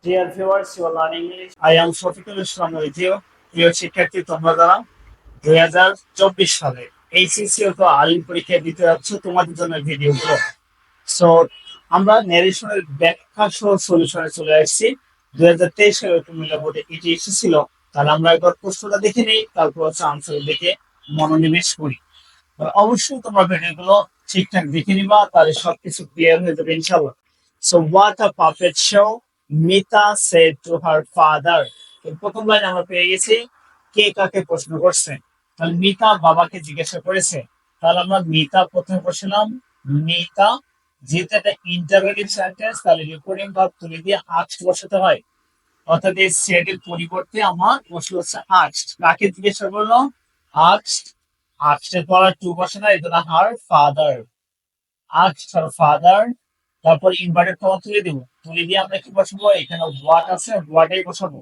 Dear viewers, you are learning English. I am Shafiqul Islam with you. প্রিয় শিক্ষার্থী তোমরা যারা 2024 সালে এইচএসসি অথবা আলিম পরীক্ষা দিতে যাচ্ছ তোমাদের জন্য ভিডিওগুলো। সো আমরা ন্যারেশনের ব্যাখ্যা সহ সলিউশনে চলে আসছি। 2023 সালে কুমিল্লা বোর্ডে এটি এসেছিল। তাহলে আমরা একবার প্রশ্নটা দেখে নিই, তারপর হচ্ছে আনসার দেখে মনোনিবেশ করি। অবশ্যই তোমরা ভিডিওগুলো ঠিকঠাক দেখে নিবা, তাহলে সবকিছু ক্লিয়ার হয়ে যাবে ইনশাআল্লাহ। So what a puppet show, Mita said to her father. প্রথম লাইন আমরা পেয়ে গেছি, কে কাকে প্রশ্ন করছে। তাহলে মিতা বাবাকে জিজ্ঞাসা করেছে। তাহলে আমরা মিতা প্রথমে বসলাম। মিতা, যেহেতু একটা ইন্টারোগেটিভ সেন্টেন্স, তাহলে রিপোর্টিং ভার্ব তুলে দিয়ে আস্কড বসাতে হয়। অর্থাৎ এই সেড এর পরিবর্তে আমার বসলো হচ্ছে আস্কড। কাকে জিজ্ঞাসা করলো? আস্কড। আস্কড এর পর টু বসে না, এটা her father. Asked her father. তারপর ইনভার্টেড কমা তুলে দিব, তুলে দিয়ে আমরা কি বসাবো? এখানে হোয়াট আছে, হোয়াটাই বসাবো।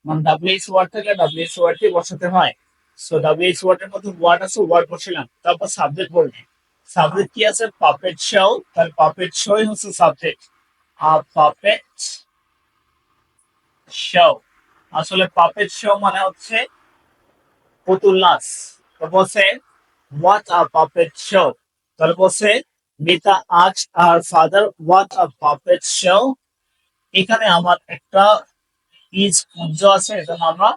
মানে ডাব্লিউএইচ ওয়ার্ড থাকলে ডাব্লিউএইচ ওয়ার্ডই বসাতে হয়। সো ডাব্লিউএইচ ওয়ার্ডের মধ্যে ওয়ার্ড আছে, ওয়ার্ড বসালাম। তারপর সাবজেক্ট বলবে। সাবজেক্ট কি আছে? Puppet show. তাহলে পাপেট শোই হচ্ছে সাবজেক্ট। আ পাপেট শো। আসলে পাপেট শো মানে হচ্ছে পুতুল নাচ। তো বলছে হোয়াট আ পাপেট শো। তাহলে বলছে Mita asked her father what a puppet show. এখানে আমার একটা ইজ পুঞ্জ আছে, এজন্য আমরা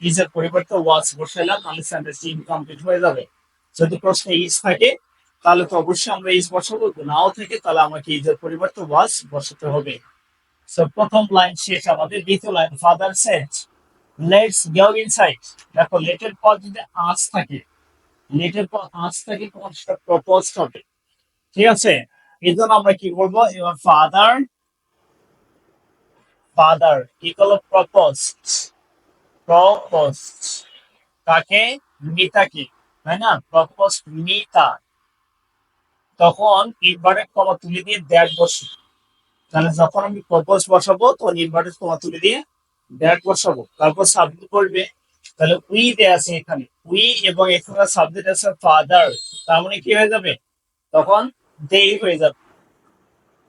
ইজ এর পরিবর্তে ওয়াজ বসাইলাম, তাহলে সেন্টেন্সটি ইনকমপ্লিট হয়ে যাবে। যদি প্রশ্নে ইজ থাকে তাহলে তো অবশ্যই আমরা ইজ বসাবো, নাও থাকে তাহলে আমাকে ইজ এর পরিবর্তে ওয়াজ বসাতে হবে। সো প্রথম লাইন শেষ আমাদের। দ্বিতীয় line, father said let's go inside. দেখো লেটের পর যদি আজ থাকে, লেটের পর আজ থাকে তখন সেটা প্রপোজ হবে। ঠিক আছে, এই জন্য আমরা কি করবো এবার? ফাদার, ফাদার কি করলো? প্রপোজড। প্রপোজড কাকে? মিতাকে, তাই না? প্রপোজড মিতা। তখন ইনভার্টেড কমা তুলে দিয়ে দ্যাট বসে। তাহলে যখন আমি প্রপোজ বসাবো তখন ইনভার্টেড কমা তুলে দিয়ে দ্যাট বসাবো। তারপর সাবজেক্ট করবে। তাহলে উই দেয়া আছে এখানে, উই, এবং এখানে সাবজেক্ট আছে ফাদার। তার মানে কি হয়ে যাবে? তখন দে হয়ে যাবে।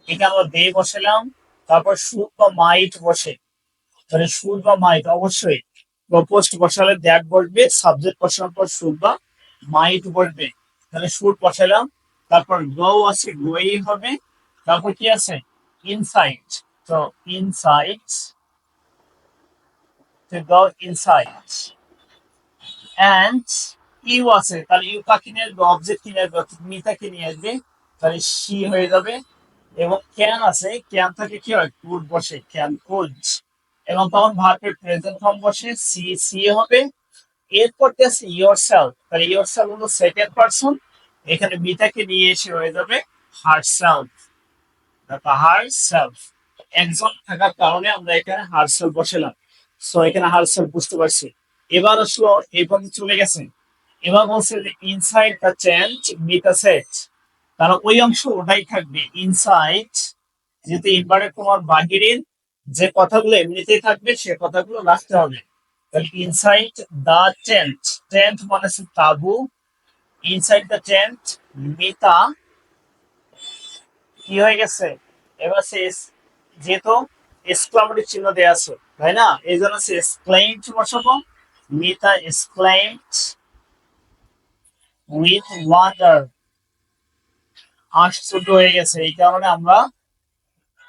এখানে আমরা দে বসালাম। তারপর শুড বা মাইট বসে। তাহলে শুড বা মাইট অবশ্যই প্রপোজড বসালে দ্যাট বসবে, সাবজেক্ট বসানোর পর শুড বা মাইট বসবে। তাহলে শুড বসালাম। তারপর গো আছে, গোই হবে। তারপর কি আছে? ইনসাইড। তো inside, to go inside. And you আছে, তাহলে ইউ কাকে নিয়ে আসবে? অবজেক্ট নিয়ে আসবে, অর্থাৎ মিতাকে নিয়ে আসবে। তাহলে সি হয়ে যাবে। এবং ক্যান আছে, ক্যান থেকে কি হয়? কুড বসে, ক্যান কুড। এবং তখন ভার্বের প্রেজেন্ট ফর্ম বসে, সি সি হবে। এরপর আছে ইয়োর সেলফ। তাহলে ইয়োর সেলফ হলো সেকেন্ড পার্সন, এখানে মিতাকে নিয়ে এসে হয়ে যাবে হার সেলফ। হার সেলফ একজন থাকার কারণে আমরা এখানে হার সেলফ বসালাম। সো এখানে হার সেলফ বুঝতে পারছি। এবার আসলো এই পর্যন্ত চলে গেছে। এবার বলছে যে inside the tent Mita set. তাহলে ওই অংশ ওটাই থাকবে ইনসাইড, যেহেতু ইনভার্টেড তোমার বাহিরের যে কথাগুলো এমনিতেই থাকবে সে কথাগুলো রাখতে হবে। তাহলে ইনসাইড দ্য টেন্ট, টেন্ট মানে হচ্ছে তাবু। ইনসাইড দ্য টেন্ট মিতা কি হয়ে গেছে? এবার সে যেহেতু এক্সক্লামেটরি চিহ্ন দেওয়া আছে, তাই না? এই জন্য সে এক্সক্লেইমড বসাবো। Mita exclaimed with wonder. আশ্চর্য হয়ে গেছে, এই কারণে আমরা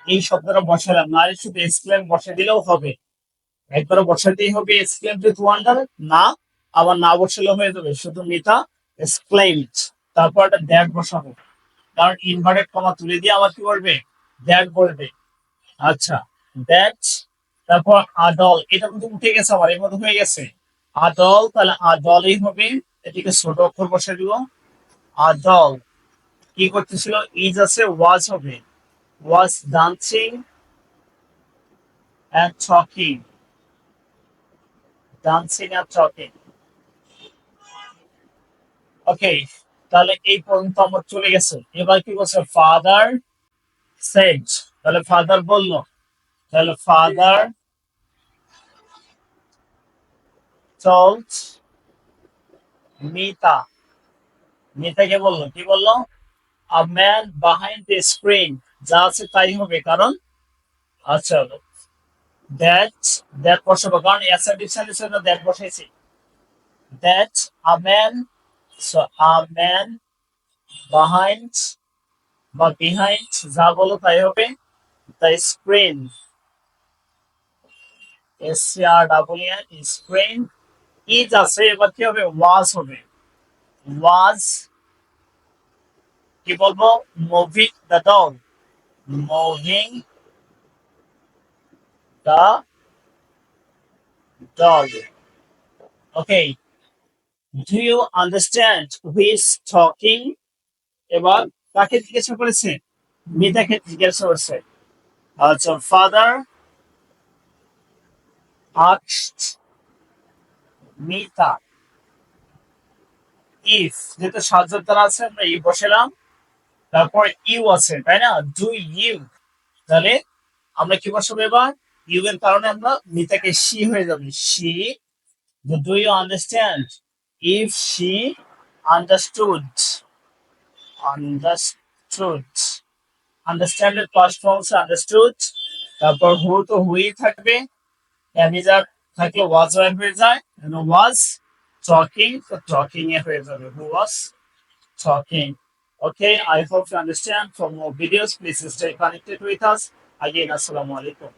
এই শব্দটা বসালাম। না শুধু এক্সক্লেম বসে দিলেও হবে, একবার বসাতেই হবে এক্সক্লেম উইথ ওয়ান্ডার। না, আবার না বসালেও হয়ে যাবে, শুধু মিতা এক্সক্লেইমড। তারপর একটা দ্যাট বসাবো, কারণ ইনভার্টেড কমা তুলে দিয়ে আবার কি করবে? দ্যাট বলবে। আচ্ছা, দ্যাট। তারপর আদল, এটা কিন্তু উঠে গেছে, আমার এর মধ্যে হয়ে গেছে আদল। তাহলে আদলই হবে, এটিকে ছোট অক্ষর বসে দিব। আদল কি করতেছিল? ইজ আছে, ওয়াজ হবে। Was dancing and talking. Dancing and talking. Okay, তাহলে এই পর্যন্ত আমার চলে গেছে। এবার কি বলছে? Father said. তাহলে ফাদার বললো। তাহলে ফাদার told মিতা। মিতাকে বললো, কি বললো? a man behind the screen। যা আছে তাই হবে, কারণ আচ্ছা দ্যাট বসাবো, কারণ অ্যাসার্টিভ সেন্টেন্সের জন্য দ্যাট বসাইছি। That a man, so a man behind বা বিহাইন্ড যা বলো তাই হবে। The screen, SCREEN, screen. Is আছে, এবার কি হবে? ওয়াজ হবে। ওয়াজ কি বলবো? Moving the dog, moving the dog. Okay, do you understand who is talking? এবার কাকে জিজ্ঞাসা করেছে? মিতাকে জিজ্ঞাসা করছে। আচ্ছা, ফাদার asked মিতা ইফ, যেহেতু সাহায্য দ্বারা আছে আমরা ই বসালাম, তারপর ইউ আছে তাই না? ডু ইউ, তাহলে আমরা কি বসাবো এবার? ইউ এর কারণে আমরা মিতাকে শি হয়ে যাবে, she. Do you understand? If she understood, understood, understand এর ফার্স্ট ফর্ম হচ্ছে আন্ডারস্টুড। তারপর হু তো হুই থাকবে, অ্যামিজার থাকলে ওয়াজ হয়ে যায়, ওয়াজ টকিং, তো টকিং এ হয়ে যাবে, হু ওয়াজ talking. Okay, I hope you understand. For more videos, please stay connected with us. Again, Assalamu alaikum.